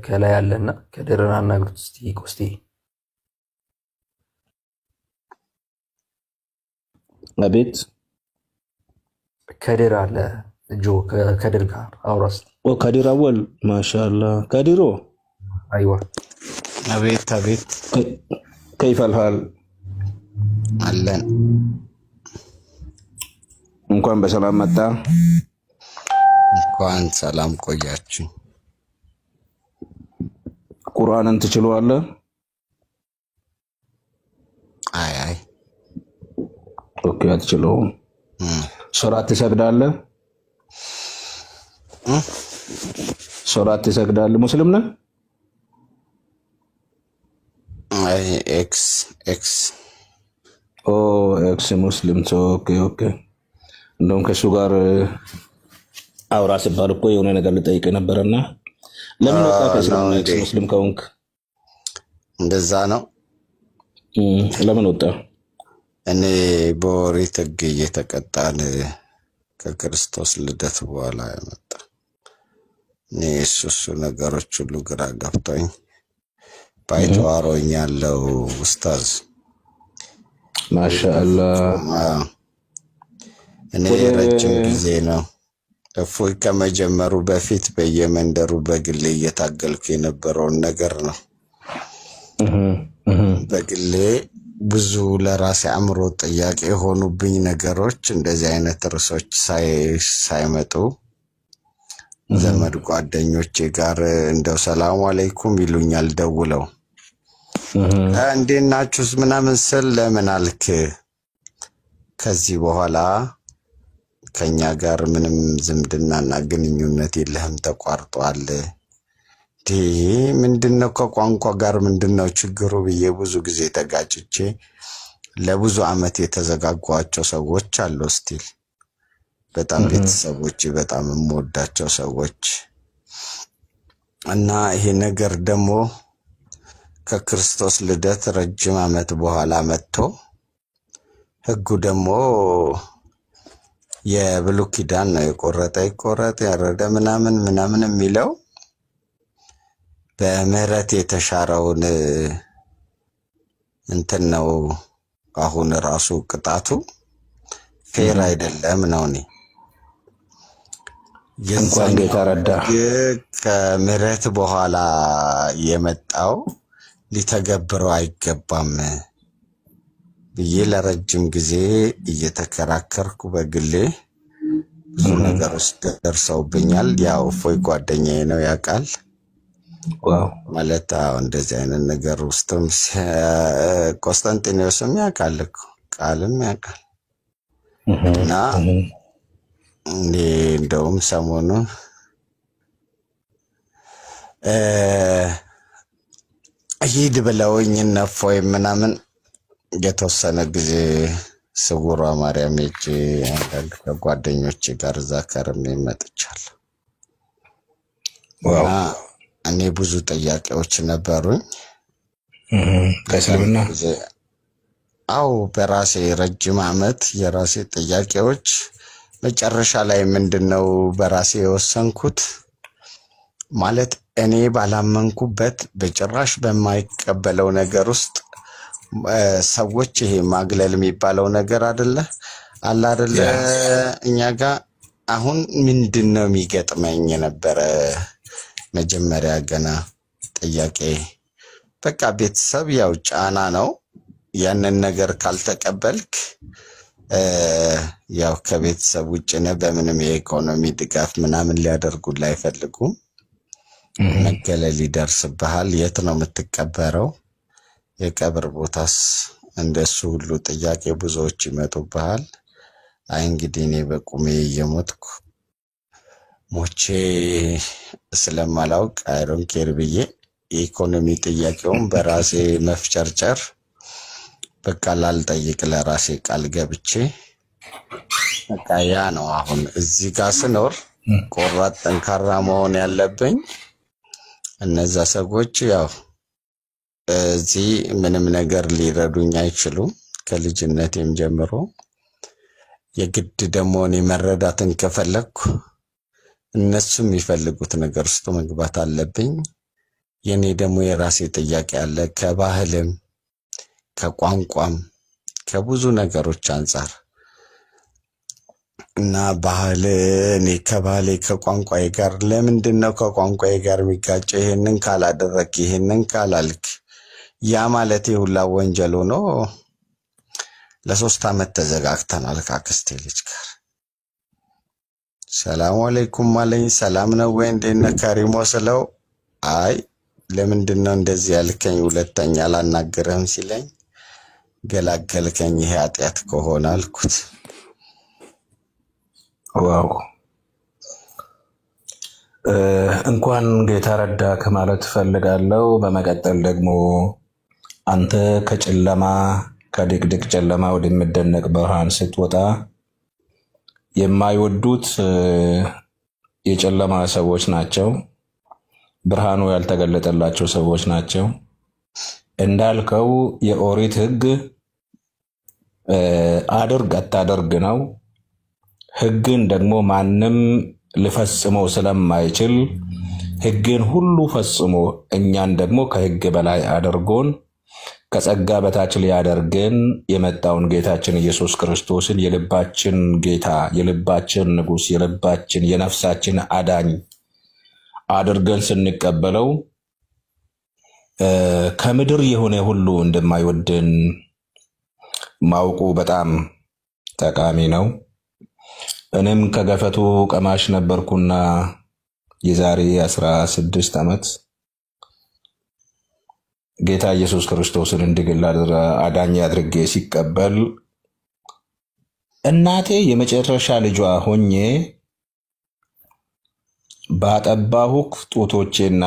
ከላይ ያለና ከድርን አናግሩት እስቲ ቆስቲ አቤት ከድር አለ ጆ ከድር ጋር አውራስ ከድር አወል ማሻአላ ከድሮ አይዋ አቤት አቤት كيف الحال አለን እንኳን በሰላም መጣ እንኳን ሰላም ቆያችሁ ቁርአንን ትችላለህ አይ ኦኬ አትችለውም ሶላት ትሰግዳለህ ሶላት ትሰግዳለህ ሙስሊም ነህ አይ ኤክስ ኤክስ ሙስሊም ኦኬ እንደውም ከሱ ጋር አውራ ሲባል እኮ የሆነ ነገር ልጠይቅ ነበርና ለምን ወጣ ከእስላም ኤክስ ሙስሊም ከሆንክ እንደዛ ነው ለምን ወጣ እኔ በኦሪት ሕግ እየተቀጣን ከክርስቶስ ልደት በኋላ ያመጣ እኔ እሱ ነገሮች ሁሉ ግራ ገብቶኝ ባይተዋሮኛለው ኡስታዝ ማሻአላ እኔ ረጅም ጊዜ ነው እፎይ ከመጀመሩ በፊት በየመንደሩ በግሌ እየታገልኩ የነበረውን ነገር ነው በግሌ ብዙ ለራሴ አምሮ ጥያቄ ሆኑብኝ ነገሮች እንደዚህ አይነት ርዕሶች ሳይመጡ ዘመድ ጓደኞቼ ጋር እንደው ሰላም አለይኩም ይሉኛል ደውለው እንዴት ናችሁስ ምናምን ስል ለምን አልክ ከዚህ በኋላ ከኛ ጋር ምንም ዝምድናና ግንኙነት የለህም ተቋርጧል ምንድነው ከቋንቋ ጋር ምንድነው ችግሩ ብዬ ብዙ ጊዜ ተጋጭቼ ለብዙ አመት የተዘጋጓቸው ሰዎች አሉ ስቲል በጣም ቤተሰቦች በጣም የምወዳቸው ሰዎች እና ይሄ ነገር ደግሞ ከክርስቶስ ልደት ረጅም አመት በኋላ መጥቶ ህጉ ደግሞ የብሉይ ኪዳን ነው የቆረጠ ያረደ ምናምን የሚለው በምህረት የተሻረውን እንትን ነው አሁን ራሱ ቅጣቱ ፌር አይደለም ነው እንኳን የተረዳ ከምህረት በኋላ የመጣው ሊተገብረው አይገባም ብዬ ለረጅም ጊዜ እየተከራከርኩ በግሌ ብዙ ነገሮች ደርሰውብኛል ያው ፎይ ጓደኛዬ ነው ያውቃል ዋው ማለት እንደዚህ አይነት ነገር ውስጥም ኮንስታንቲኖስም ያውቃል ቃልም ያውቃል እና እንደውም ሰሞኑን ሂድ ብለውኝ ነፎይ ምናምን የተወሰነ ጊዜ ስውሯ ማርያም ሄጄ አንዳንድ ከጓደኞቼ ጋር ዛከርም መጥቻለሁ ዋው እኔ ብዙ ጥያቄዎች ነበሩኝ ከእስልምና አው በራሴ ረጅም አመት የራሴ ጥያቄዎች መጨረሻ ላይ ምንድነው በራሴ የወሰንኩት ማለት እኔ ባላመንኩበት በጭራሽ በማይቀበለው ነገር ውስጥ ሰዎች ይሄ ማግለል የሚባለው ነገር አይደለ እኛ ጋር አሁን ምንድነው የሚገጥመኝ ነበር መጀመሪያ ገና ጥያቄ በቃ ቤተሰብ ያው ጫና ነው ያንን ነገር ካልተቀበልክ ያው ከቤተሰብ ውጭ ነው በምንም የኢኮኖሚ ድጋፍ ምናምን ሊያደርጉልህ አይፈልጉም መገለል ይደርስብሃል የት ነው የምትቀበረው የቀብር ቦታስ እንደሱ ሁሉ ጥያቄ ብዙዎች ይመጡብሃል አይ እንግዲህ እኔ በቁሜ እየሞትኩ ሞቼ ስለማላውቅ አይሮን ኬር ብዬ የኢኮኖሚ ጥያቄውን በራሴ መፍጨርጨር በቃ ላልጠይቅ ለራሴ ቃል ገብቼ በቃ ያ ነው አሁን እዚህ ጋር ስኖር ቆራጥ ጠንካራ መሆን ያለብኝ እነዛ ሰዎች ያው እዚህ ምንም ነገር ሊረዱኝ አይችሉም ከልጅነቴም ጀምሮ የግድ ደግሞ እኔ መረዳትን ከፈለኩ እነሱ የሚፈልጉት ነገር ውስጥ መግባት አለብኝ። የኔ ደግሞ የራሴ ጥያቄ አለ ከባህልም ከቋንቋም ከብዙ ነገሮች አንፃር እና ባህል እኔ ከባህሌ ከቋንቋዬ ጋር ለምንድነው ከቋንቋዬ ጋር የሚጋጨው? ይሄንን ካላደረክ ይሄንን ካላልክ ያ ማለት ሁላ ወንጀል ሆኖ ለ3 ዓመት ተዘጋግተናል ከአክስቴ ልጅ ጋር። ሰላም አለይኩም ማለኝ ሰላም ነው ወይ እንደነ ከሪሞ ስለው አይ ለምንድነው እንደዚህ ያልከኝ ሁለተኛ አላናገረም ሲለኝ ገላገልከኝ ይሄ ኃጢያት ከሆነ አልኩት። ዋው እንኳን ጌታ ረዳ ከማለት ፈልጋለሁ። በመቀጠል ደግሞ አንተ ከጨለማ ከድቅድቅ ጨለማ ወደሚደነቅ ብርሃን ስትወጣ የማይወዱት የጨለማ ሰዎች ናቸው፣ ብርሃኑ ያልተገለጠላቸው ሰዎች ናቸው። እንዳልከው የኦሪት ሕግ አድርግ አታደርግ ነው። ሕግን ደግሞ ማንም ሊፈጽመው ስለማይችል ሕግን ሁሉ ፈጽሞ እኛን ደግሞ ከሕግ በላይ አድርጎን ከጸጋ በታች ሊያደርገን የመጣውን ጌታችን ኢየሱስ ክርስቶስን የልባችን ጌታ የልባችን ንጉስ የልባችን የነፍሳችን አዳኝ አድርገን ስንቀበለው ከምድር የሆነ ሁሉ እንደማይወደን ማውቁ በጣም ጠቃሚ ነው። እኔም ከገፈቱ ቀማሽ ነበርኩና የዛሬ 16 ዓመት ጌታ ኢየሱስ ክርስቶስን እንድግል አዳኝ አድርጌ ሲቀበል እናቴ የመጨረሻ ልጇ ሆኜ ባጠባሁክ ጡቶቼና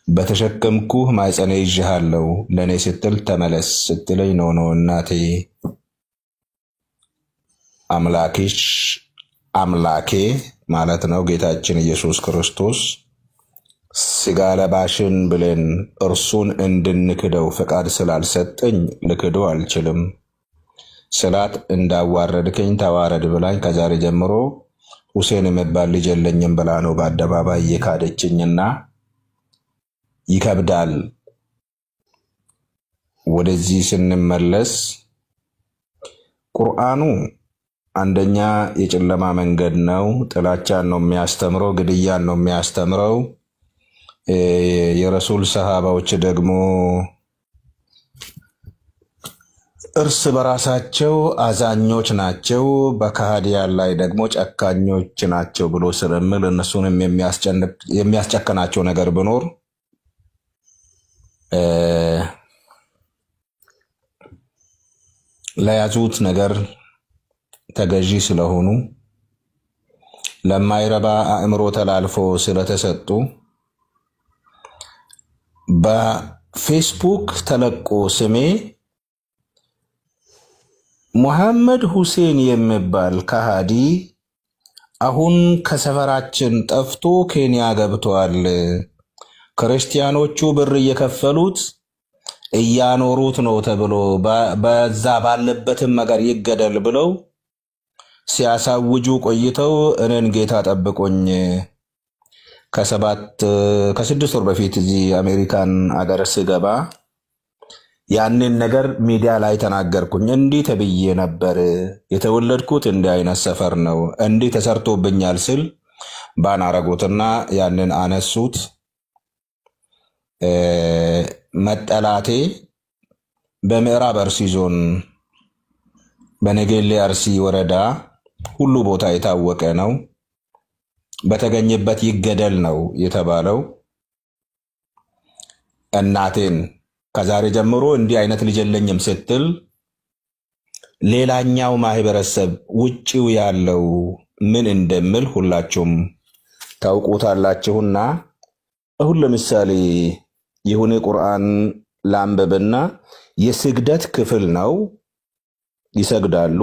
በተሸከምኩህ ማይጸኔ ይዤሃለሁ ለኔ ስትል ተመለስ ስትለኝ ነው እናቴ አምላክሽ አምላኬ ማለት ነው ጌታችን ኢየሱስ ክርስቶስ ስጋ ለባሽን ብለን እርሱን እንድንክደው ፈቃድ ስላልሰጠኝ ልክደው አልችልም ስላት እንዳዋረድከኝ ተዋረድ ብላኝ ከዛሬ ጀምሮ ሁሴን መባል ልጅ የለኝም ብላ ነው በአደባባይ የካደችኝና ይከብዳል። ወደዚህ ስንመለስ ቁርአኑ አንደኛ የጨለማ መንገድ ነው፣ ጥላቻን ነው የሚያስተምረው፣ ግድያን ነው የሚያስተምረው። የረሱል ሰሃባዎች ደግሞ እርስ በራሳቸው አዛኞች ናቸው፣ በካህዲያን ላይ ደግሞ ጨካኞች ናቸው ብሎ ስለምል እነሱንም የሚያስጨከናቸው ነገር ቢኖር ለያዙት ነገር ተገዢ ስለሆኑ ለማይረባ አእምሮ ተላልፎ ስለተሰጡ በፌስቡክ ተለቆ ስሜ ሙሐመድ ሁሴን የሚባል ከሃዲ አሁን ከሰፈራችን ጠፍቶ ኬንያ ገብቷል፣ ክርስቲያኖቹ ብር እየከፈሉት እያኖሩት ነው ተብሎ በዛ ባለበትም ነገር ይገደል ብለው ሲያሳውጁ ቆይተው እኔን ጌታ ጠብቆኝ ከ6 ወር በፊት እዚህ አሜሪካን አገር ስገባ ያንን ነገር ሚዲያ ላይ ተናገርኩኝ። እንዲህ ተብዬ ነበር የተወለድኩት እንዲህ አይነት ሰፈር ነው እንዲህ ተሰርቶብኛል ስል ባናረጉትና ያንን አነሱት። መጠላቴ በምዕራብ አርሲ ዞን በነገሌ አርሲ ወረዳ ሁሉ ቦታ የታወቀ ነው። በተገኘበት ይገደል ነው የተባለው። እናቴን ከዛሬ ጀምሮ እንዲህ አይነት ልጅ የለኝም ስትል ሌላኛው ማህበረሰብ ውጪው ያለው ምን እንደምል ሁላችሁም ታውቁታላችሁና አሁን ለምሳሌ የሆነ ቁርአን ላንብብና የስግደት ክፍል ነው ይሰግዳሉ።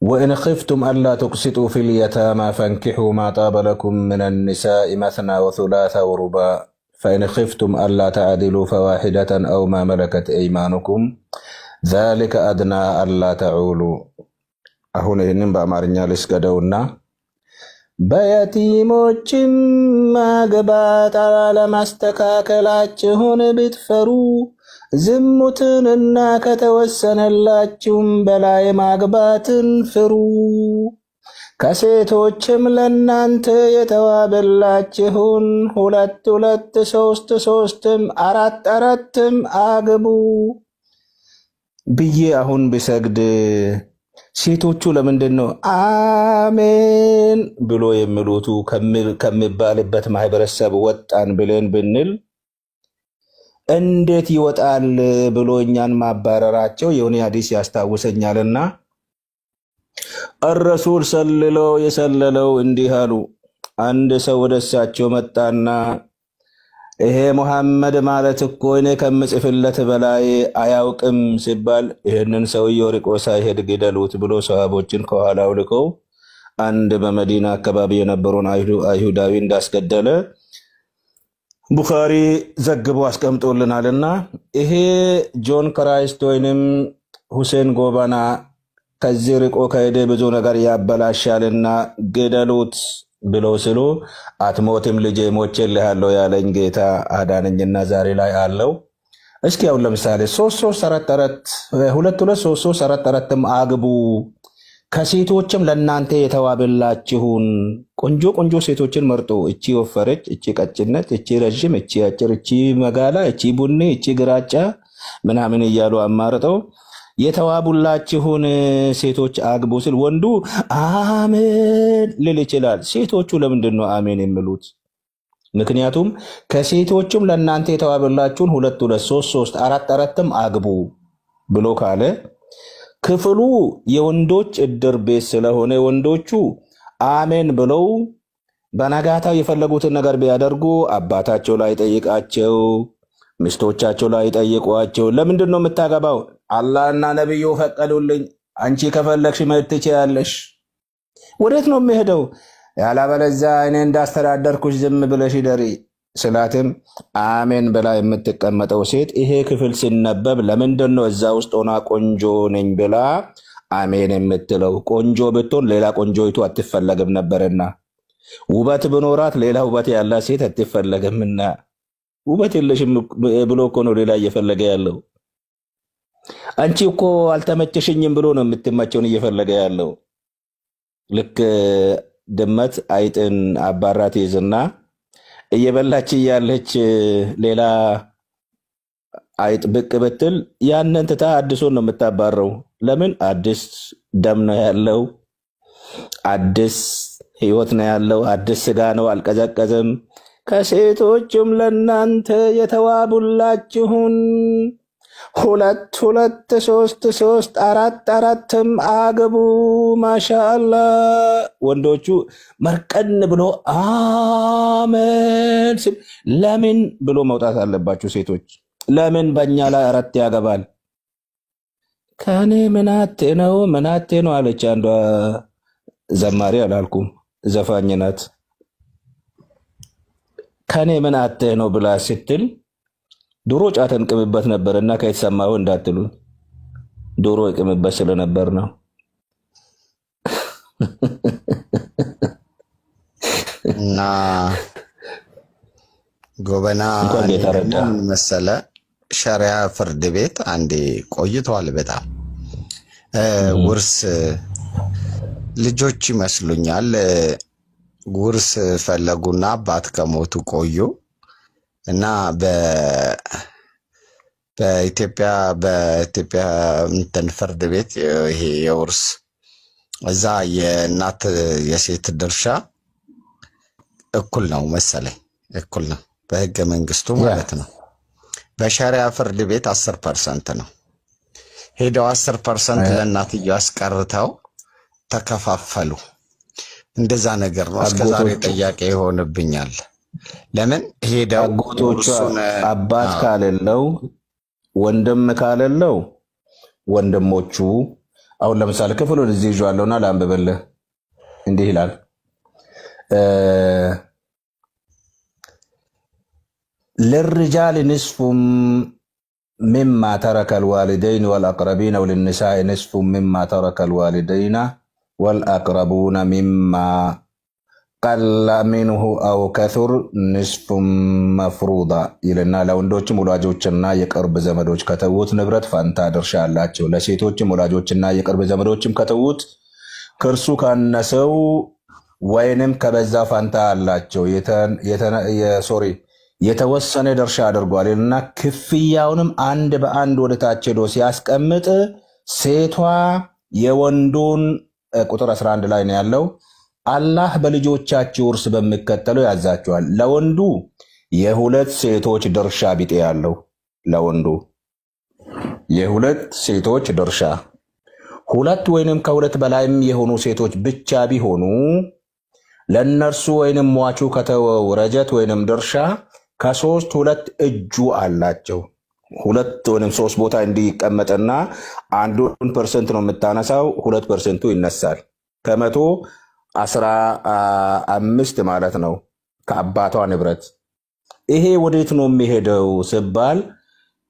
وإن خفتم ألا تقسطوا في اليتامى فانكحوا ما طاب لكم من النساء مثنى وثلاث ورباع فإن خفتم ألا تعدلوا فواحدة أو ما ملكت أيمانكم ذلك أدنى ألا تعولوا አሁን ይህንን በአማርኛ ልስገደውና በየቲሞችም ማግባት አለማስተካከላችሁን ብትፈሩ ዝሙትንና ከተወሰነላችሁም በላይ ማግባትን ፍሩ። ከሴቶችም ለእናንተ የተዋበላችሁን 2 2 3 3 4 4 አግቡ ብዬ አሁን ብሰግድ ሴቶቹ ለምንድን ነው አሜን ብሎ የሚሉቱ ከሚባልበት ማህበረሰብ ወጣን ብለን ብንል እንዴት ይወጣል ብሎ እኛን ማባረራቸው የሆነ ሐዲስ ያስታውሰኛልና الرسول ሰለለው የሰለለው እንዲህ አሉ። አንድ ሰው ወደሳቸው መጣና ይሄ መሐመድ ማለት እኮ እኔ ከምጽፍለት በላይ አያውቅም ሲባል ይሄንን ሰውዬው ርቆ ሳይሄድ ግደሉት ብሎ ሰሃቦችን ከኋላው ልከው አንድ በመዲና አካባቢ የነበረውን አይሁዳዊ እንዳስገደለ ቡኻሪ ዘግቦ አስቀምጦልናልና ይሄ ጆን ክራይስት ወይንም ሁሴን ጎባና ከዚህ ርቆ ከሄደ ብዙ ነገር ያበላሻልና ግደሉት ብለው ስሉ አትሞትም ልጄ ሞቼልሃለሁ ያለኝ ጌታ አዳነኝና ዛሬ ላይ አለው። እስኪ አሁን ለምሳሌ 3 3 4 4 2 2 3 3 4 4 አግቡ ከሴቶችም ለእናንተ የተዋበላችሁን ቆንጆ ቆንጆ ሴቶችን መርጦ እቺ ወፈረች፣ እቺ ቀጭነት፣ እቺ ረጅም፣ እቺ አጭር፣ እቺ መጋላ፣ እቺ ቡኒ፣ እቺ ግራጫ ምናምን እያሉ አማርጠው የተዋቡላችሁን ሴቶች አግቡ ሲል ወንዱ አሜን ሊል ይችላል። ሴቶቹ ለምንድን ነው አሜን የሚሉት? ምክንያቱም ከሴቶችም ለእናንተ የተዋበላችሁን 2 2 3 3 4 4 አግቡ ብሎ ካለ ክፍሉ የወንዶች እድር ቤት ስለሆነ ወንዶቹ አሜን ብለው በነጋታው የፈለጉትን ነገር ቢያደርጉ አባታቸው ላይ ጠይቃቸው፣ ሚስቶቻቸው ላይ ጠይቋቸው ለምንድን ነው የምታገባው? አላህና ነብዩ ፈቀዱልኝ፣ አንቺ ከፈለግሽ መሄድ ትችያለሽ። ወዴት ነው የሚሄደው? ያላበለዚያ እኔ እንዳስተዳደርኩሽ ዝም ብለሽ ደሪ ስላትም አሜን ብላ የምትቀመጠው ሴት ይሄ ክፍል ሲነበብ ለምንድን ነው እዛ ውስጥ ሆና ቆንጆ ነኝ ብላ አሜን የምትለው? ቆንጆ ብትሆን ሌላ ቆንጆይቱ አትፈለግም ነበርና፣ ውበት ብኖራት ሌላ ውበት ያላት ሴት አትፈለግምና፣ ውበት የለሽም ብሎ እኮ ነው ሌላ እየፈለገ ያለው። አንቺ እኮ አልተመቸሽኝም ብሎ ነው የምትመቸውን እየፈለገ ያለው። ልክ ድመት አይጥን አባራት ይዝና እየበላች ያለች ሌላ አይጥ ብቅ ብትል ያንን ትታ አዲስ ነው የምታባረው። ለምን? አዲስ ደም ነው ያለው፣ አዲስ ህይወት ነው ያለው፣ አዲስ ስጋ ነው፣ አልቀዘቀዘም። ከሴቶችም ለእናንተ የተዋቡላችሁን 2 2 3 3 4 4 አግቡ። ማሻአላህ ወንዶቹ መርቀን ብሎ አሜን ሲል ለምን ብሎ መውጣት አለባችሁ ሴቶች። ለምን በእኛ ላይ 4 ያገባል? ከኔ ምናቴ ነው አለች አንዷ ዘማሪ አላልኩም ዘፋኝ ናት። ከኔ ምናቴ ነው ብላ ስትል ዶሮ ጫተን ቅምበት ነበርና ከየተሰማው እንዳትሉ ዶሮ ቅምበት ስለነበር ነው። እና ጎበና እንኳን ጌታ ረዳ ምን መሰለ ሸሪዓ ፍርድ ቤት አንዴ ቆይቷል። በጣም ውርስ ልጆች ይመስሉኛል ውርስ ፈለጉና አባት ከሞቱ ቆዩ እና በኢትዮጵያ እንትን ፍርድ ቤት ይሄ የውርስ እዛ የእናት የሴት ድርሻ እኩል ነው መሰለኝ፣ እኩል ነው በህገ መንግስቱ ማለት ነው። በሸሪዓ ፍርድ ቤት 10% ነው። ሄደው 10% ለእናትየው አስቀርተው ተከፋፈሉ። እንደዛ ነገር ነው። እስከዛሬ ጥያቄ ይሆንብኛል። ለምን ሄደው አጎቶቹ አባት ካለለው ወንድም ካለለው ወንድሞቹ አሁን ለምሳሌ ክፍሉን እዚህ ይዟለውና ላንብብልህ። እንዲህ ይላል ለርጃል ንስፉም مما ترك الوالدين والأقربين وللنساء نصف مما ترك الوالدين والأقربون مما قل منه أو كثر نصف مفروضا إلنا لو ندوش ملاجوچنا يقرب زمدوچ كتوت نبرت فانتا درشا اللاتشو لسيتوچ ملاجوچنا يقرب زمدوچم كتوت كرسو كان نسو وينم كبزا فانتا اللاتشو سوري የተወሰነ ድርሻ አድርጓልና ክፍያውንም አንድ በአንድ ወደታች ሄዶ ሲያስቀምጥ ሴቷ የወንዱን ቁጥር 11 ላይ ነው ያለው አላህ በልጆቻቸው እርስ በሚከተለው ያዛቸዋል ለወንዱ የሁለት ሴቶች ድርሻ ቢጤ ያለው ለወንዱ የሁለት ሴቶች ድርሻ ሁለት ወይንም ከሁለት በላይም የሆኑ ሴቶች ብቻ ቢሆኑ ለነርሱ ወይንም ሟቹ ከተወው ረጀት ወይንም ድርሻ ከሶስት ሁለት እጁ አላቸው ሁለት ወይንም ሶስት ቦታ እንዲቀመጥና 1% ነው የምታነሳው 2% ይነሳል ከመቶ 15 ማለት ነው ከአባቷ ንብረት ይሄ ወዴት ነው የሚሄደው ሲባል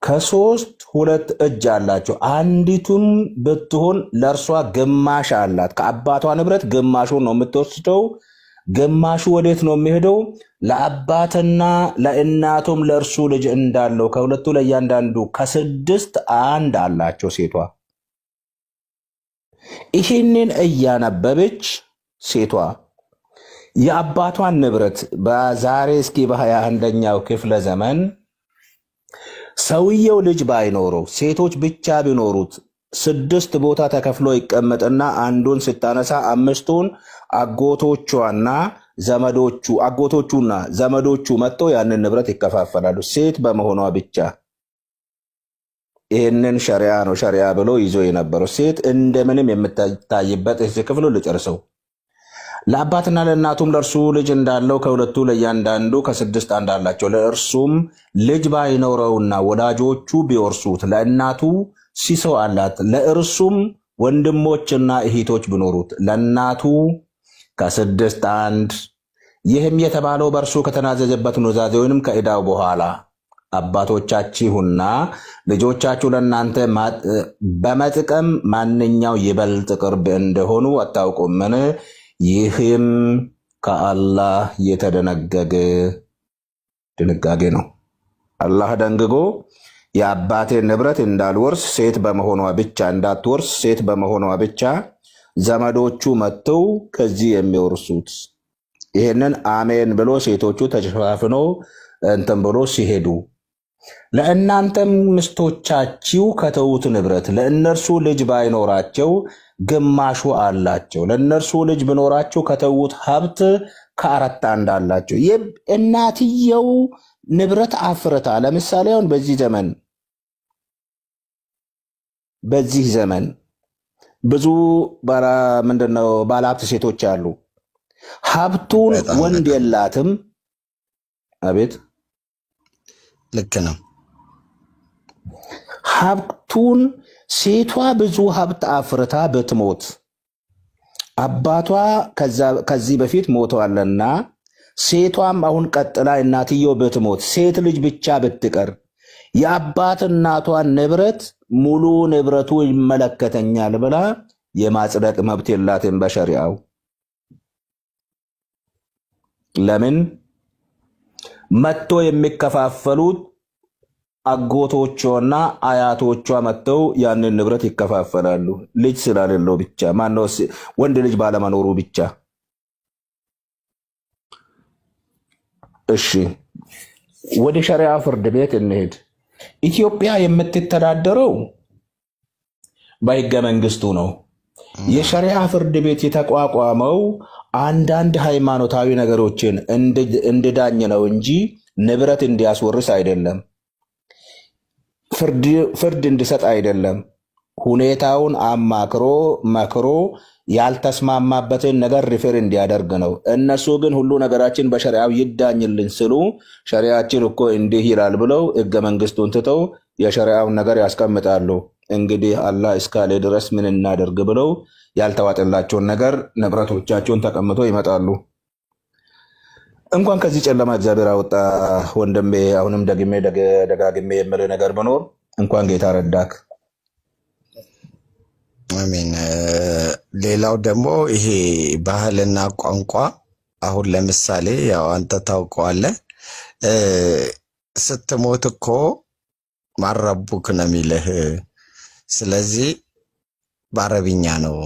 ከሶስት ሁለት እጅ አላቸው አንዲቱም ብትሆን ለርሷ ግማሽ አላት ከአባቷ ንብረት ግማሹን ነው የምትወስደው ግማሹ ወዴት ነው የሚሄደው ለአባትና ለእናቱም ለርሱ ልጅ እንዳለው ከሁለቱ ለያንዳንዱ ከስድስት አንድ አላቸው ሴቷ ይሄንን እያነበበች ሴቷ የአባቷን ንብረት በዛሬ እስኪ በ21ኛው ክፍለ ዘመን ሰውየው ልጅ ባይኖረው ሴቶች ብቻ ቢኖሩት ስድስት ቦታ ተከፍሎ ይቀመጥና አንዱን ስታነሳ አምስቱን አጎቶቹና ዘመዶቹ መጥተው ያንን ንብረት ይከፋፈላሉ ሴት በመሆኗ ብቻ ይሄንን ሸሪዓ ብሎ ይዞ የነበረው ሴት እንደምንም የምታይበት እዚህ ክፍሉ ልጨርሰው ለአባትና ለእናቱም ለርሱ ልጅ እንዳለው ከሁለቱ ለያንዳንዱ ከስድስት አንድ አላቸው ለእርሱም ልጅ ባይኖረውና ወላጆቹ ቢወርሱት ለእናቱ ሲሶ አላት ለእርሱም ወንድሞችና እህቶች ቢኖሩት ለእናቱ ከስድስት አንድ ይህም የተባለው በርሱ ከተናዘዘበት ኑዛዜ ወይንም ከዕዳው በኋላ አባቶቻችሁና ልጆቻችሁ ለእናንተ በመጥቀም ማንኛው ይበልጥ ቅርብ እንደሆኑ አታውቁምን ይህም ከአላህ የተደነገገ ድንጋጌ ነው አላህ ደንግጎ የአባቴ ንብረት እንዳልወርስ ሴት በመሆኗ ብቻ እንዳትወርስ ሴት በመሆኗ ብቻ ዘመዶቹ መጥተው ከዚህ የሚወርሱት ይሄንን አሜን ብሎ ሴቶቹ ተሸፋፍኖ እንተም ብሎ ሲሄዱ ለእናንተም ምስቶቻችሁ ከተውት ንብረት ለእነርሱ ልጅ ባይኖራቸው ግማሹ አላቸው ለእነርሱ ልጅ ቢኖራቸው ከተውት ሀብት ከአራት አንድ አላቸው እናትየው ንብረት አፍርታ ለምሳሌ አሁን በዚህ ዘመን ብዙ ባለሀብት ሴቶች አሉ ሀብቱን ወንድ የላትም አቤት ልክ ነው ሀብቱን ሴቷ ብዙ ሀብት አፍርታ በትሞት አባቷ ከዚህ በፊት ሞተዋልና ሴቷም አሁን ቀጥላ እናትየው በትሞት ሴት ልጅ ብቻ ብትቀር የአባት እናቷን ንብረት ሙሉ ንብረቱ ይመለከተኛል ብላ የማጽደቅ መብት የላትም በሸሪዓው ለምን መጥቶ የሚከፋፈሉት አጎቶቿና አያቶቿ መጥተው ያንን ንብረት ይከፋፈላሉ ልጅ ስላልለው ብቻ ማነው ወንድ ልጅ ባለመኖሩ ብቻ እሺ ወደ ሸሪዓ ፍርድ ቤት እንሄድ ኢትዮጵያ የምትተዳደረው በሕገ መንግስቱ ነው የሸሪዓ ፍርድ ቤት የተቋቋመው አንዳንድ ሃይማኖታዊ ነገሮችን እንድዳኝ ነው እንጂ ንብረት እንዲያስወርስ አይደለም ፍርድ እንዲሰጥ አይደለም ሁኔታውን አማክሮ መክሮ ያልተስማማበትን ነገር ሪፈር እንዲያደርግ ነው እነሱ ግን ሁሉ ነገራችን በሸሪዓው ይዳኝልን ስሉ ሸሪዓችን እኮ እንዲህ ይላል ብለው ሕገ መንግስቱን ትተው የሸሪዓውን ነገር ያስቀምጣሉ እንግዲህ አላህ እስካለ ድረስ ምን እናደርግ ብለው ያልተዋጠላቸውን ነገር ንብረቶቻቸውን ተቀምጦ ይመጣሉ እንኳን ከዚህ ጨለማ እግዚአብሔር አወጣ ወንድሜ አሁንም ደግሜ የምል ነገር ቢኖር እንኳን ጌታ ረዳክ። አሜን። ሌላው ደግሞ ይሄ ባህልና ቋንቋ አሁን ለምሳሌ ያው አንተ ታውቀዋለህ ስትሞት እኮ ማረቡክ ነው የሚልህ። ስለዚህ በአረብኛ ነው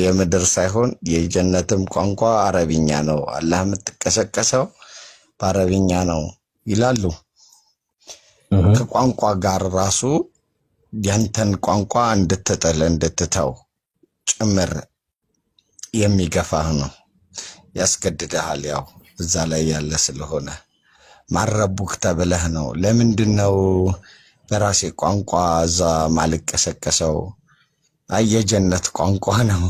የምድር ሳይሆን የጀነትም ቋንቋ አረብኛ ነው። አላህ የምትቀሰቀሰው በአረብኛ ነው ይላሉ። ከቋንቋ ጋር ራሱ ያንተን ቋንቋ እንድትጠል እንድትተው ጭምር የሚገፋህ ነው፣ ያስገድድሃል። ያው እዛ ላይ ያለ ስለሆነ ማረቡክ ተብለህ ነው። ለምንድነው በራሴ ቋንቋ እዛ ማልቀሰቀሰው? የጀነት ቋንቋ ነው።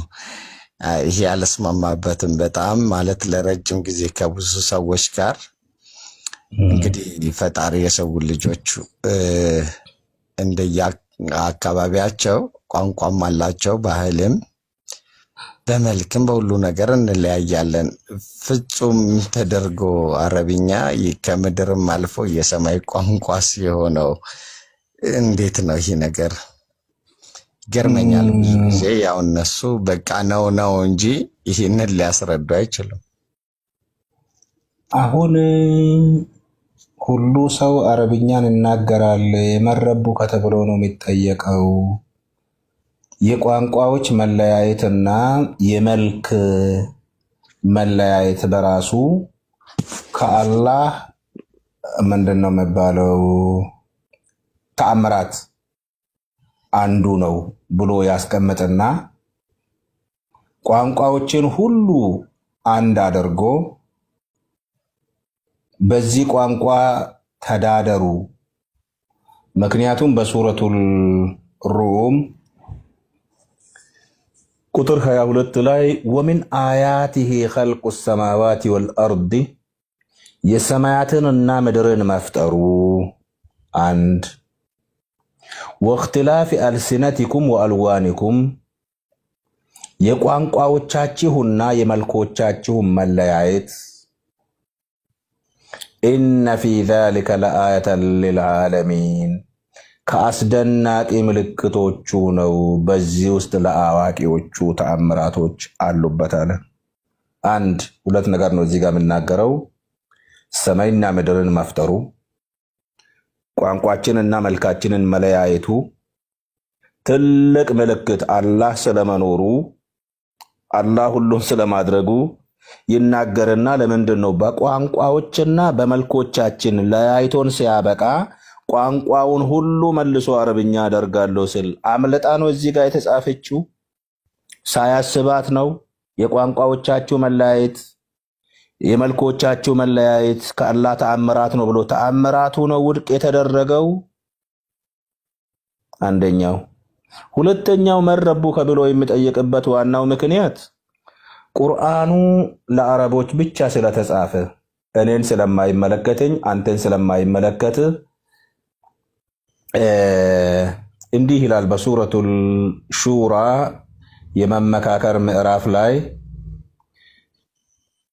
ይሄ አልስማማበትም በጣም ማለት ለረጅም ጊዜ ከብዙ ሰዎች ጋር እንግዲህ ፈጣሪ የሰው ልጆች እንደየአካባቢያቸው ቋንቋም አላቸው፣ ባህልም በመልክም በሁሉ ነገር እንለያያለን። ፍጹም ተደርጎ አረብኛ ከምድርም አልፎ የሰማይ ቋንቋ ሲሆነው እንዴት ነው ይሄ ነገር? ገርመኛል ብዙ ጊዜ። ያው እነሱ በቃ ነው እንጂ ይሄንን ሊያስረዱ አይችሉም። አሁን ሁሉ ሰው አረብኛን ይናገራል የመረቡ ከተብሎ ነው የሚጠየቀው። የቋንቋዎች መለያየትና የመልክ መለያየት በራሱ ከአላህ ምንድነው የሚባለው ተአምራት አንዱ ነው ብሎ ያስቀምጥና ቋንቋዎችን ሁሉ አንድ አድርጎ በዚህ ቋንቋ ተዳደሩ። ምክንያቱም በሱረቱል ሩም ቁጥር 22 ላይ ወሚን አያቲሂ ኸልቁ ሰማዋቲ ወልአርድ የሰማያትንና ምድርን መፍጠሩ አንድ ወእክትላፊ አልሲነቲኩም ወአልዋኒኩም የቋንቋዎቻችሁና የመልኮቻችሁ መለያየት ኢነ ፊ ዛሊከ ለአየተን ሊልዓለሚን ከአስደናቂ ምልክቶቹ ነው። በዚህ ውስጥ ለአዋቂዎቹ ተአምራቶች አሉበት አለ። አንድ ሁለት ነገር ነው እዚህ ጋር የምናገረው። ሰማይና ምድርን መፍጠሩ፣ ቋንቋችንና መልካችንን መለያየቱ ትልቅ ምልክት አላህ ስለመኖሩ አላህ ሁሉን ስለማድረጉ ይናገርና ለምንድን ነው በቋንቋዎችና በመልኮቻችን ለያይቶን ሲያበቃ ቋንቋውን ሁሉ መልሶ አረብኛ አደርጋለሁ ስል አምልጣ ነው እዚህ ጋር የተጻፈችው? ሳያስባት ነው? የቋንቋዎቻችሁ መለያየት የመልኮቻችሁ መለያየት ከአላህ ተአምራት ነው ብሎ ተአምራቱ ነው ውድቅ የተደረገው? አንደኛው። ሁለተኛው መረቡ ከብሎ የሚጠይቅበት ዋናው ምክንያት ቁርአኑ ለአረቦች ብቻ ስለተጻፈ እኔን ስለማይመለከተኝ አንተን ስለማይመለከት እንዲህ ይላል በሱረቱል ሹራ የመመካከር ምዕራፍ ላይ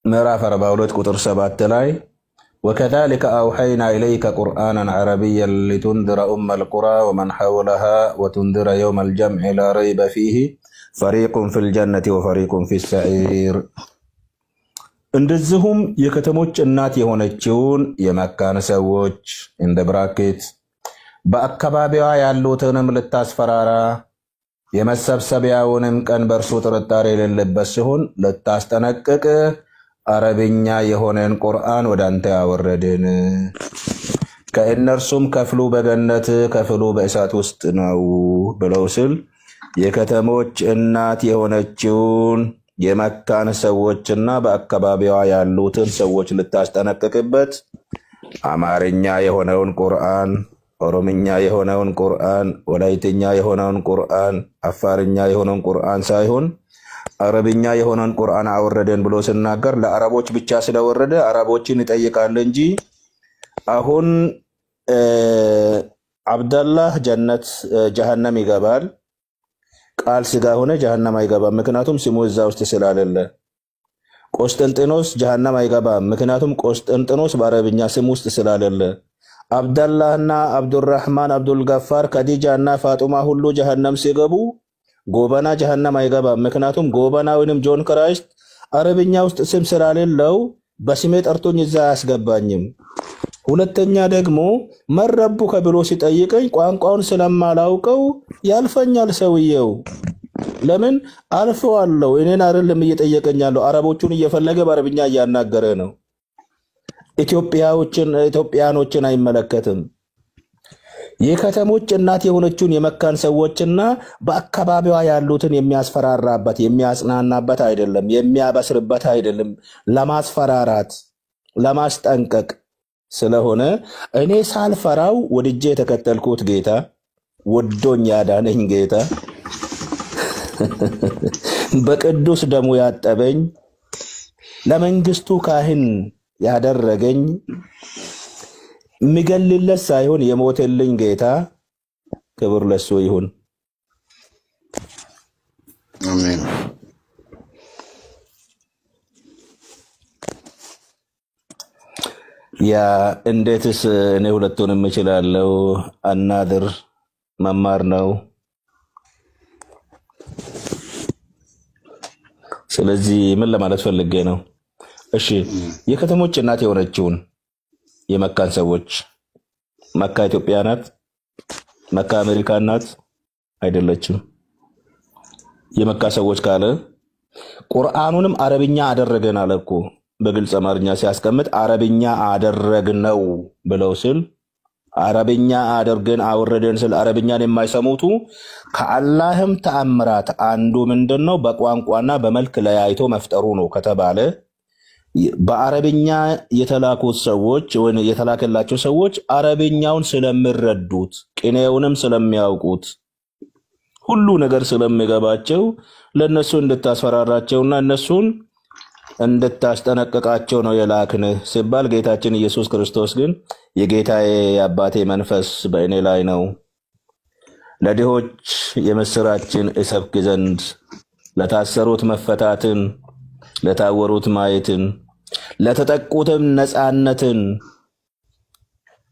ምዕራፍ 42 ቁጥር 7 ላይ وكذلك أوحينا إليك قرآنا عربيا لتنذر أم القرى ومن حولها وتنذر يوم الجمع لا ريب فيه فريق في الجنة وفريق في السعير እንደዚሁም የከተሞች እናት የሆነችውን የመካን ሰዎች እንደ ብራኬት በአካባቢዋ ያሉትንም ልታስፈራራ የመሰብሰቢያውንም ቀን በርሱ ጥርጣሬ የሌለበት ሲሆን ልታስጠነቅቅ አረብኛ የሆነን ቁርአን ወዳንተ ያወረድን ከእነርሱም ከፍሉ በገነት ከፍሉ በእሳት ውስጥ ነው ብለው ሲል የከተሞች እናት የሆነችውን የመካን ሰዎችና በአካባቢዋ ያሉትን ሰዎች ልታስጠነቅቅበት አማርኛ የሆነውን ቁርአን፣ ኦሮምኛ የሆነውን ቁርአን፣ ወላይትኛ የሆነውን ቁርአን፣ አፋርኛ የሆነውን ቁርአን ሳይሆን አረብኛ የሆነውን ቁርአን አወረደን ብሎ ሲናገር ለአረቦች ብቻ ስለወረደ አረቦችን ይጠይቃል እንጂ አሁን አብደላህ ጀነት ጀሃነም ይገባል ቃል ስጋ ሆነ ጀሃነም አይገባም ምክንያቱም ስሙ እዛ ውስጥ ስላልለ። ቆስጠንጢኖስ ጀሃነም አይገባም ምክንያቱም ቆስጠንጢኖስ በአረብኛ ስም ውስጥ ስላልለ። አብደላህና አብዱራህማን አብዱልገፋር ከዲጃና ፋጡማ ሁሉ ጀሃነም ሲገቡ ጎበና ጀሃነም አይገባም። ምክንያቱም ጎበና ወይንም ጆን ክራይስት አረብኛ ውስጥ ስም ስላሌለው በስሜ ጠርቶኝ እዛ አያስገባኝም። ሁለተኛ ደግሞ መረቡ ከብሎ ሲጠይቀኝ ቋንቋውን ስለማላውቀው ያልፈኛል ሰውየው። ለምን አልፈዋለሁ? እኔን አይደለም እየጠየቀኛለሁ፣ አረቦቹን እየፈለገ በአረብኛ እያናገረ ነው። ኢትዮጵያኖችን አይመለከትም። የከተሞች እናት የሆነችውን የመካን ሰዎችና በአካባቢዋ ያሉትን የሚያስፈራራበት የሚያጽናናበት አይደለም፣ የሚያበስርበት አይደለም፣ ለማስፈራራት ለማስጠንቀቅ ስለሆነ እኔ ሳልፈራው ወድጄ የተከተልኩት ጌታ ወዶኝ ያዳነኝ ጌታ በቅዱስ ደሙ ያጠበኝ ለመንግስቱ ካህን ያደረገኝ ምገልለት ሳይሆን የሞተልኝ ጌታ ክብር ለሱ ይሁን። አሜን። ያ እንዴትስ እኔ ሁለቱንም እችላለሁ? አናድር መማር ነው። ስለዚህ ምን ለማለት ፈልጌ ነው? እሺ የከተሞች እናት የሆነችውን የመካን ሰዎች መካ ኢትዮጵያ ናት? መካ አሜሪካ ናት? አይደለችም። የመካ ሰዎች ካለ ቁርአኑንም አረብኛ አደረገን አለ እኮ። በግልጽ አማርኛ ሲያስቀምጥ አረብኛ አደረግነው ብለው ስል አረብኛ አደርገን አወረደን ስል አረብኛን የማይሰሙቱ ከአላህም ተአምራት አንዱ ምንድነው? በቋንቋና በመልክ ለያይቶ መፍጠሩ ነው ከተባለ በአረብኛ የተላኩት ሰዎች ወይ የተላከላቸው ሰዎች አረብኛውን ስለሚረዱት ቅኔውንም ስለሚያውቁት ሁሉ ነገር ስለሚገባቸው ለነሱ እንድታስፈራራቸውና እነሱን እንድታስጠነቅቃቸው ነው የላክን ሲባል ጌታችን ኢየሱስ ክርስቶስ ግን የጌታዬ የአባቴ መንፈስ በእኔ ላይ ነው፣ ለድሆች የምስራችን እሰብክ ዘንድ፣ ለታሰሩት መፈታትን፣ ለታወሩት ማየትን፣ ለተጠቁትም ነፃነትን፣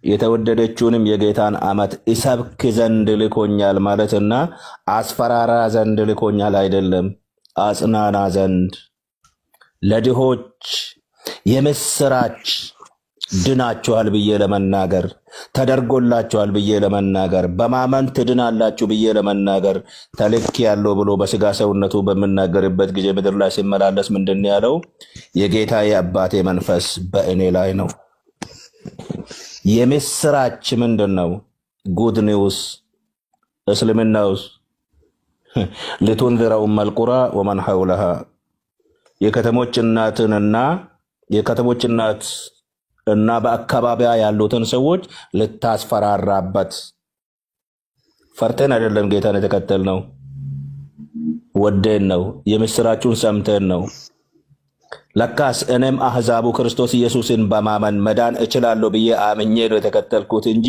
የተወደደችውንም የጌታን ዓመት እሰብክ ዘንድ ልኮኛል ማለትና አስፈራራ ዘንድ ልኮኛል አይደለም፣ አጽናና ዘንድ ለድሆች የምስራች ድናችኋል ብዬ ለመናገር ተደርጎላችኋል ብዬ ለመናገር በማመን ትድናላችሁ ብዬ ለመናገር ተልክ ያለው ብሎ በስጋ ሰውነቱ በመናገርበት ጊዜ ምድር ላይ ሲመላለስ ምንድን ያለው? የጌታዬ አባቴ መንፈስ በእኔ ላይ ነው። የምስራች ምንድነው? ጉድ ኒውስ እስልምናውስ ለቱንذر ام القرى ومن حولها የከተሞች እናት እና በአካባቢያ ያሉትን ሰዎች ልታስፈራራበት ፈርተን አይደለም ጌታን የተከተልነው፣ ወደን ነው፣ የምስራቹን ሰምተን ነው። ለካስ እኔም አህዛቡ ክርስቶስ ኢየሱስን በማመን መዳን እችላለሁ ብዬ አምኜ ነው የተከተልኩት እንጂ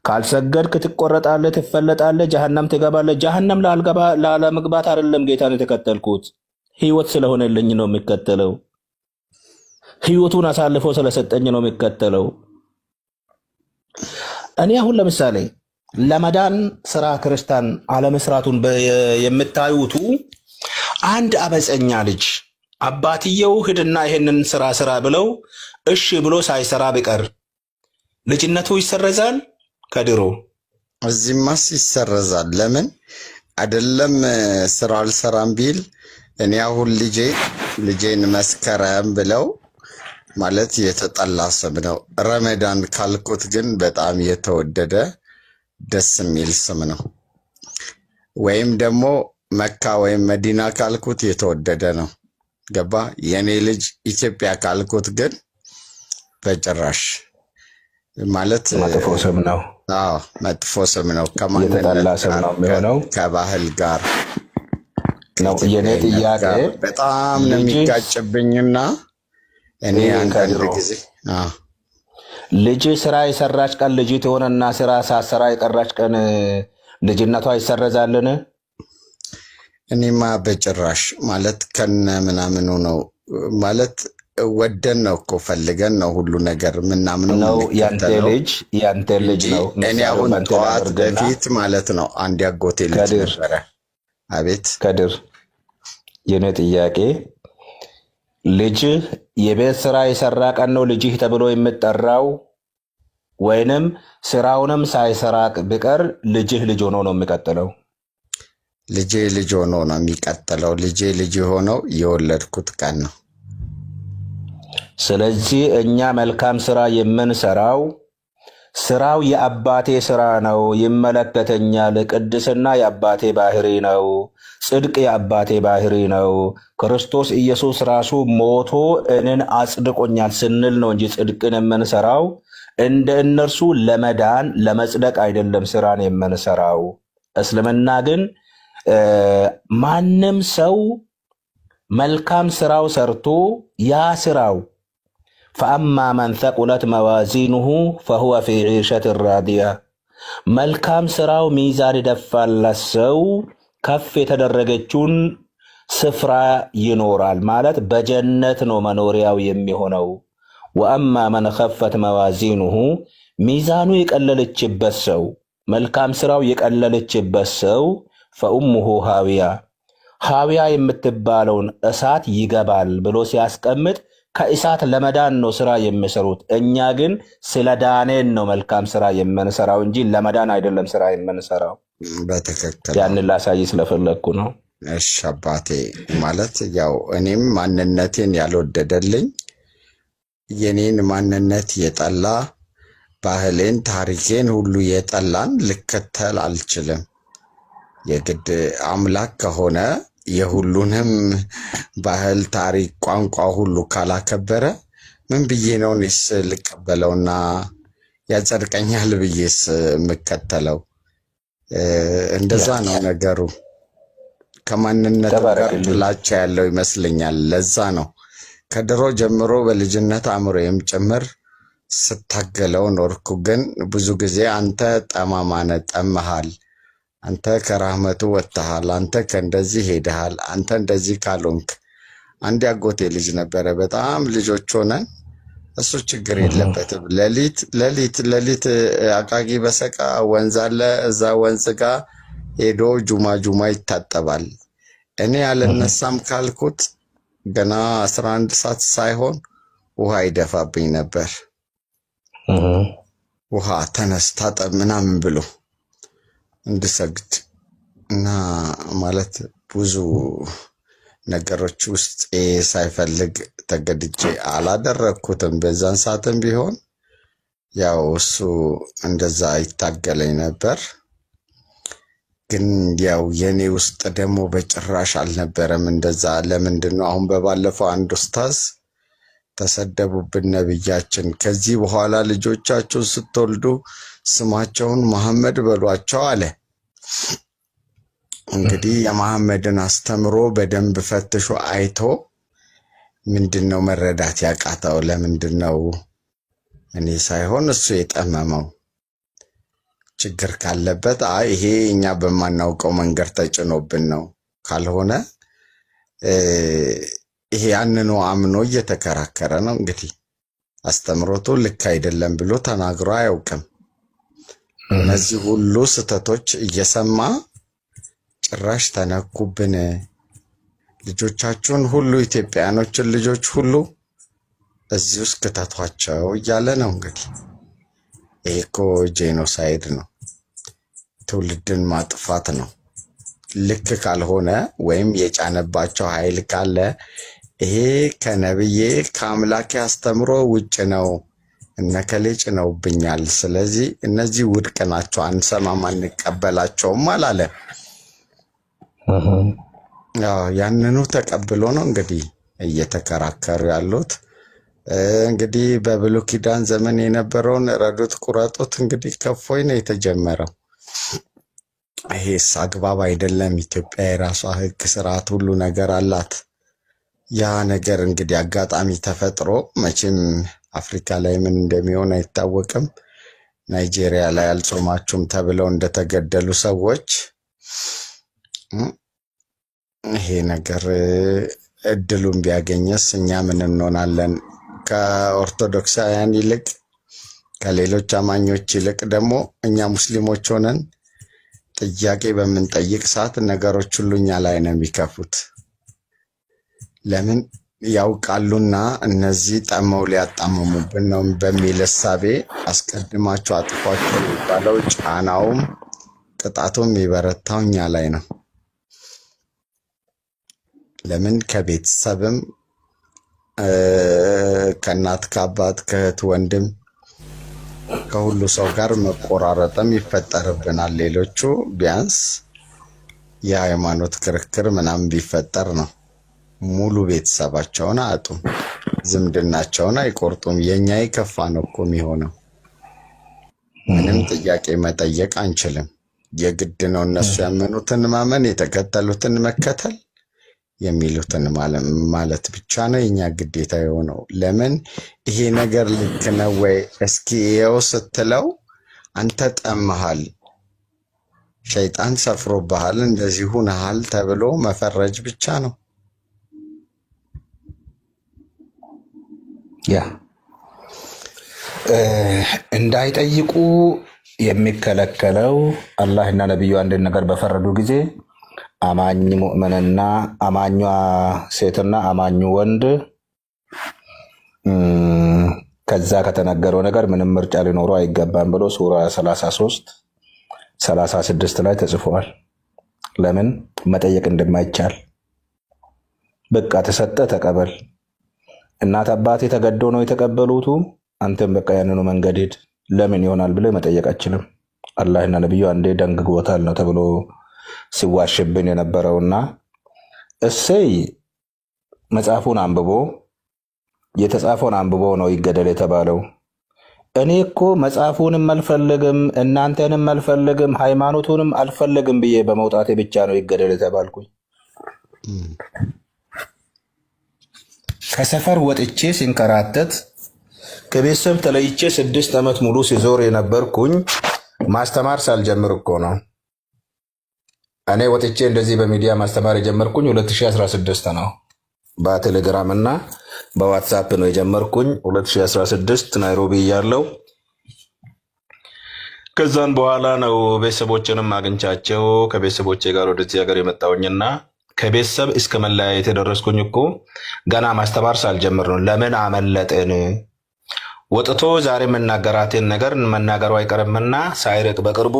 ካልሰገድክ ትቆረጣለህ፣ ትፈለጣለህ፣ ጀሃነም ትገባለህ። ጀሃነም ላለመግባት አይደለም ጌታን የተከተልኩት፣ ህይወት ስለሆነልኝ ነው የሚከተለው። ህይወቱን አሳልፎ ስለሰጠኝ ነው የሚከተለው። እኔ አሁን ለምሳሌ ለመዳን ስራ ክርስቲያን አለመስራቱን የምታዩቱ አንድ አበፀኛ ልጅ አባትየው ሂድና ይሄንን ስራ ብለው እሺ ብሎ ሳይሰራ ቢቀር ልጅነቱ ይሰረዛል? ከድሮ እዚህማስ ይሰረዛል። ለምን አይደለም ስራ አልሰራም ቢል እኔ አሁን ልጄን መስከረም ብለው ማለት የተጠላ ስም ነው። ረመዳን ካልኩት ግን በጣም የተወደደ ደስ የሚል ስም ነው። ወይም ደግሞ መካ ወይም መዲና ካልኩት የተወደደ ነው። ገባ? የኔ ልጅ ኢትዮጵያ ካልኩት ግን በጭራሽ ማለት መጥፎ ስም ነው። አዎ መጥፎ ስም ነው። የተጠላ ስም ነው የሚሆነው። ከባህል ጋር ነው የኔ ጥያቄ። በጣም ነው የሚጋጭብኝና እኔ አንዳንድ ጊዜ ልጅ ስራ የሰራች ቀን ልጅ ትሆነና ስራ ሳሰራ የቀራች ቀን ልጅነቷ ይሰረዛልን? እኔማ በጭራሽ ማለት ከነ ምናምኑ ነው ማለት ወደን ነው እኮ ፈልገን ነው ሁሉ ነገር ምናምነው ነው ያንተ የምንከተለው ልጅ እንጂ ነው። እኔ ምሳሌው አሁን ባንተ ጠዋት ላድርግና በፊት ማለት ነው አንድ ያጎቴ ልጅ ከድር ነበረ። አቤት ከድር የኔ ጥያቄ ልጅህ የቤት ስራ የሰራ ቀን ነው ልጅህ ተብሎ የምጠራው ወይንም ስራውንም ሳይሰራ ቢቀር ልጅህ ልጅ ሆኖ ነው የሚቀጥለው? ልጄ ልጅ ሆኖ ነው የሚቀጥለው። ልጄ ልጅ ሆነው የወለድኩት ቀን ነው። ስለዚህ እኛ መልካም ስራ የምንሰራው ስራው የአባቴ ስራ ነው፣ ይመለከተኛል፣ ቅድስና የአባቴ ባህሪ ነው፣ ጽድቅ የአባቴ ባህሪ ነው፣ ክርስቶስ ኢየሱስ ራሱ ሞቶ እኔን አጽድቆኛል ስንል ነው እንጂ ጽድቅን የምንሰራው እንደ እነርሱ ለመዳን ለመጽደቅ አይደለም ስራን የምንሰራው። እስልምና ግን ማንም ሰው መልካም ስራው ሰርቶ ያ ስራው فأما من ثقلت موازينه فهو في عيشة راضية መልካም ስራው ሚዛን ደፋለት ሰው ከፍ የተደረገችውን ስፍራ ይኖራል ማለት በጀነት ነው መኖሪያው የሚሆነው። ወአማ من خفت موازينه ሚዛኑ የቀለለችበት ሰው መልካም ስራው የቀለለችበት ሰው فأمه هاوية ሃዊያ የምትባለውን እሳት ይገባል ብሎ ሲያስቀምጥ ከእሳት ለመዳን ነው ስራ የሚሰሩት። እኛ ግን ስለ ዳኔን ነው መልካም ስራ የምንሰራው እንጂ ለመዳን አይደለም ስራ የምንሰራው። በትክክል ያን ላሳይ ስለፈለኩ ነው። እሺ አባቴ ማለት ያው እኔም ማንነቴን ያልወደደልኝ የኔን ማንነት የጠላ ባህሌን ታሪኬን ሁሉ የጠላን ልከተል አልችልም። የግድ አምላክ ከሆነ የሁሉንም ባህል ታሪክ ቋንቋ ሁሉ ካላከበረ ምን ብዬ ነው እኔስ ልቀበለውና ያጸድቀኛል ብዬስ የምከተለው? እንደዛ ነው ነገሩ። ከማንነት ጋር ጥላቻ ያለው ይመስለኛል። ለዛ ነው ከድሮ ጀምሮ በልጅነት አእምሮዬም ጭምር ስታገለው ኖርኩ። ግን ብዙ ጊዜ አንተ ጠማማነ ጠመሃል፣ አንተ ከራህመቱ ወጥተሃል፣ አንተ ከእንደዚህ ሄደሃል፣ አንተ እንደዚህ ካልሆንክ። አንድ ያጎቴ ልጅ ነበረ፣ በጣም ልጆች ሆነን እሱ ችግር የለበትም። ሌሊት አቃቂ በሰቃ ወንዝ አለ፣ እዛ ወንዝ ጋር ሄዶ ጁማ ይታጠባል። እኔ ያልነሳም ካልኩት ገና 11 ሰዓት ሳይሆን ውሃ ይደፋብኝ ነበር። ውሃ ተነስ ታጠብ ምናምን ብሎ እንድሰግድ እና ማለት ብዙ ነገሮች ውስጥ ሳይፈልግ ተገድጄ አላደረኩትም። በዛን ሰዓትም ቢሆን ያው እሱ እንደዛ ይታገለኝ ነበር። ግን ያው የኔ ውስጥ ደግሞ በጭራሽ አልነበረም እንደዛ። ለምንድነው አሁን በባለፈው አንድ ኡስታዝ ተሰደቡብን ነብያችን፣ ከዚህ በኋላ ልጆቻችሁን ስትወልዱ ስማቸውን መሐመድ በሏቸው አለ። እንግዲህ የመሐመድን አስተምሮ በደንብ ፈትሾ አይቶ ምንድነው መረዳት ያቃተው? ለምንድነው እኔ ሳይሆን እሱ የጠመመው? ችግር ካለበት ይሄ እኛ በማናውቀው መንገድ ተጭኖብን ነው፣ ካልሆነ ይሄ ያንኑ አምኖ እየተከራከረ ነው። እንግዲህ አስተምሮቱ ልክ አይደለም ብሎ ተናግሮ አያውቅም። እነዚህ ሁሉ ስተቶች እየሰማ ጭራሽ ተነኩብን። ልጆቻችሁን ሁሉ ኢትዮጵያኖችን ልጆች ሁሉ እዚህ ውስጥ ከተቷቸው እያለ ነው። እንግዲህ ይሄ እኮ ጄኖሳይድ ነው፣ ትውልድን ማጥፋት ነው። ልክ ካልሆነ ወይም የጫነባቸው ኃይል ካለ ይሄ ከነብዬ ከአምላኬ አስተምሮ ውጭ ነው፣ እነከሌ ጭነውብኛል፣ ስለዚህ እነዚህ ውድቅ ናቸው፣ አንሰማም፣ አንቀበላቸውም አላለ። ያንኑ ተቀብሎ ነው እንግዲህ እየተከራከሩ ያሉት። እንግዲህ በብሉይ ኪዳን ዘመን የነበረውን ረዱት ቁረጡት እንግዲህ ከፎይ ነው የተጀመረው። ይሄስ አግባብ አይደለም። ኢትዮጵያ የራሷ ሕግ ስርዓት ሁሉ ነገር አላት። ያ ነገር እንግዲህ አጋጣሚ ተፈጥሮ መቼም አፍሪካ ላይ ምን እንደሚሆን አይታወቅም። ናይጄሪያ ላይ አልጾማችሁም ተብለው እንደተገደሉ ሰዎች ይሄ ነገር እድሉን ቢያገኘስ እኛ ምን እንሆናለን? ከኦርቶዶክሳውያን ይልቅ ከሌሎች አማኞች ይልቅ ደግሞ እኛ ሙስሊሞች ሆነን ጥያቄ በምንጠይቅ ሰዓት ነገሮች ሁሉ እኛ ላይ ነው የሚከፉት። ለምን ያውቃሉና እነዚህ ጠመው ሊያጣመሙብን ነው በሚል እሳቤ አስቀድማቸው አጥፏቸው የሚባለው ጫናውም ቅጣቱም የሚበረታው እኛ ላይ ነው። ለምን ከቤተሰብም ከእናት ከአባት ከእህት ወንድም ከሁሉ ሰው ጋር መቆራረጥም ይፈጠርብናል። ሌሎቹ ቢያንስ የሃይማኖት ክርክር ምናምን ቢፈጠር ነው ሙሉ ቤተሰባቸውን አያጡም፣ ዝምድናቸውን አይቆርጡም። የኛ ይከፋ ነው እኮ የሚሆነው። ምንም ጥያቄ መጠየቅ አንችልም። የግድ ነው እነሱ ያመኑትን ማመን፣ የተከተሉትን መከተል፣ የሚሉትን ማለት ብቻ ነው የኛ ግዴታ የሆነው። ለምን ይሄ ነገር ልክ ነው ወይ እስኪ ይኸው ስትለው አንተ ጠመሃል፣ ሸይጣን ሰፍሮብሃል፣ እንደዚህ ሆነሃል ተብሎ መፈረጅ ብቻ ነው። ያ እንዳይጠይቁ የሚከለከለው አላህና ነብዩ አንድ ነገር በፈረዱ ጊዜ አማኝ ሙእመንና አማኟ ሴትና አማኙ ወንድ ከዛ ከተነገረው ነገር ምንም ምርጫ ሊኖረው አይገባም ብሎ ሱራ 33-36 ላይ ተጽፏል። ለምን መጠየቅ እንደማይቻል በቃ ተሰጠ ተቀበል። እናት አባቴ ተገዶ ነው የተቀበሉት፣ አንተም በቃ ያንኑ መንገድ ሄድ ለምን ይሆናል ብለ መጠየቅ አችልም። አላህና ነብዩ አንዴ ደንግጎታል ነው ተብሎ ሲዋሽብን የነበረውና እሰይ መጽሐፉን አንብቦ የተጻፈውን አንብቦ ነው ይገደል የተባለው። እኔ እኮ መጽሐፉንም አልፈልግም እናንተንም አልፈልግም ሃይማኖቱንም አልፈልግም ብዬ በመውጣቴ ብቻ ነው ይገደል የተባልኩኝ። ከሰፈር ወጥቼ ሲንከራተት ከቤተሰብ ተለይቼ 6 ዓመት ሙሉ ሲዞር የነበርኩኝ ማስተማር ሳልጀምር እኮ ነው። እኔ ወጥቼ እንደዚህ በሚዲያ ማስተማር የጀመርኩኝ 2016 ነው። በቴሌግራም እና በዋትስአፕ ነው የጀመርኩኝ 2016 ናይሮቢ ያለው። ከዛን በኋላ ነው ቤተሰቦችንም አግኝቻቸው ከቤተሰቦቼ ጋር ወደዚህ ሀገር የመጣውኝና ከቤተሰብ እስከ መለያየት የደረስኩኝ እኮ ገና ማስተማር ሳልጀምር ነው። ለምን አመለጠን? ወጥቶ ዛሬ መናገራትን ነገር መናገሩ አይቀርምና ሳይርቅ በቅርቡ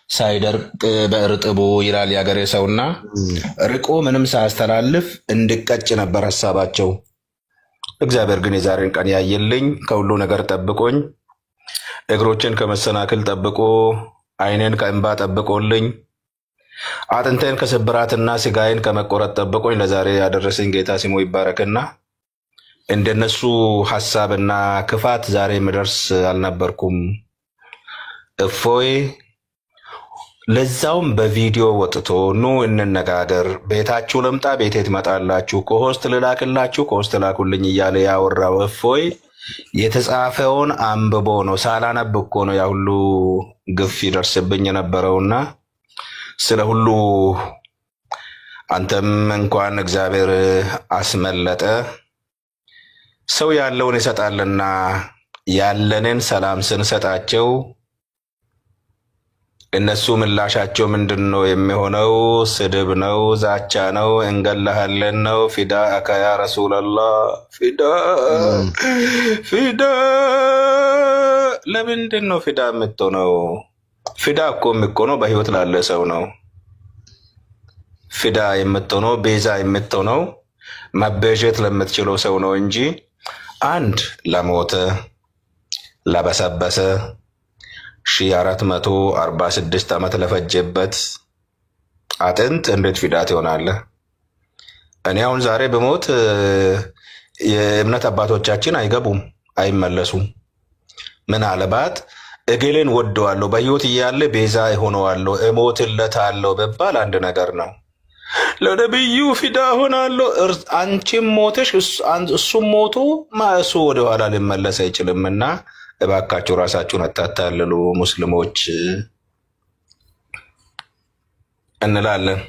ሳይደርቅ በእርጥቡ ይላል ያገሬ ሰውና ርቆ ምንም ሳያስተላልፍ እንድቀጭ ነበር ሐሳባቸው። እግዚአብሔር ግን የዛሬን ቀን ያየልኝ ከሁሉ ነገር ጠብቆኝ እግሮችን ከመሰናክል ጠብቆ አይኔን ከእንባ ጠብቆልኝ አጥንቴን ከስብራትና ስጋዬን ከመቆረጥ ጠብቆኝ ለዛሬ ያደረሰኝ ጌታ ስሙ ይባረክና እንደነሱ ሐሳብና ክፋት ዛሬ ምደርስ አልነበርኩም። እፎይ ለዛውም በቪዲዮ ወጥቶ ኑ እንነጋገር፣ ቤታችሁ ለምጣ ቤቴ ትመጣላችሁ፣ ከሆስት ልላክላችሁ ከሆስት ላኩልኝ እያለ ያወራው እፎይ የተጻፈውን አንብቦ ነው። ሳላነብ እኮ ነው ያ ሁሉ ግፍ ይደርስብኝ የነበረውና ስለ ሁሉ አንተም እንኳን እግዚአብሔር አስመለጠ። ሰው ያለውን ይሰጣልና ያለንን ሰላም ስንሰጣቸው እነሱ ምላሻቸው ምንድነው የሚሆነው? ስድብ ነው፣ ዛቻ ነው፣ እንገላሃለን ነው፣ ፊዳ አካያ ረሱላላህ ፊዳ ለምንድነው ፊዳ የምትሆነው? ፊዳ እኮ የሚሆነው በህይወት ላለ ሰው ነው። ፊዳ የምትሆነው ቤዛ የምትሆነው መበጀት ለምትችለው ሰው ነው እንጂ አንድ ለሞተ ለበሰበሰ 1446 ዓመት ለፈጀበት አጥንት እንዴት ፊዳ ትሆናለህ? እኔ አሁን ዛሬ በሞት የእምነት አባቶቻችን አይገቡም አይመለሱም። ምናልባት እገሌን ወደዋለሁ በህይወት እያለ ቤዛ ሆነዋለሁ እሞትለታለሁ በባል አንድ ነገር ነው። ለነብዩ ፊዳ ሆናለሁ አንቺም ሞተሽ እሱም ሞቶ ማእሱ ወደ ኋላ ሊመለስ አይችልምና እባካችሁ ራሳችሁን አታታልሉ ሙስሊሞች እንላለን።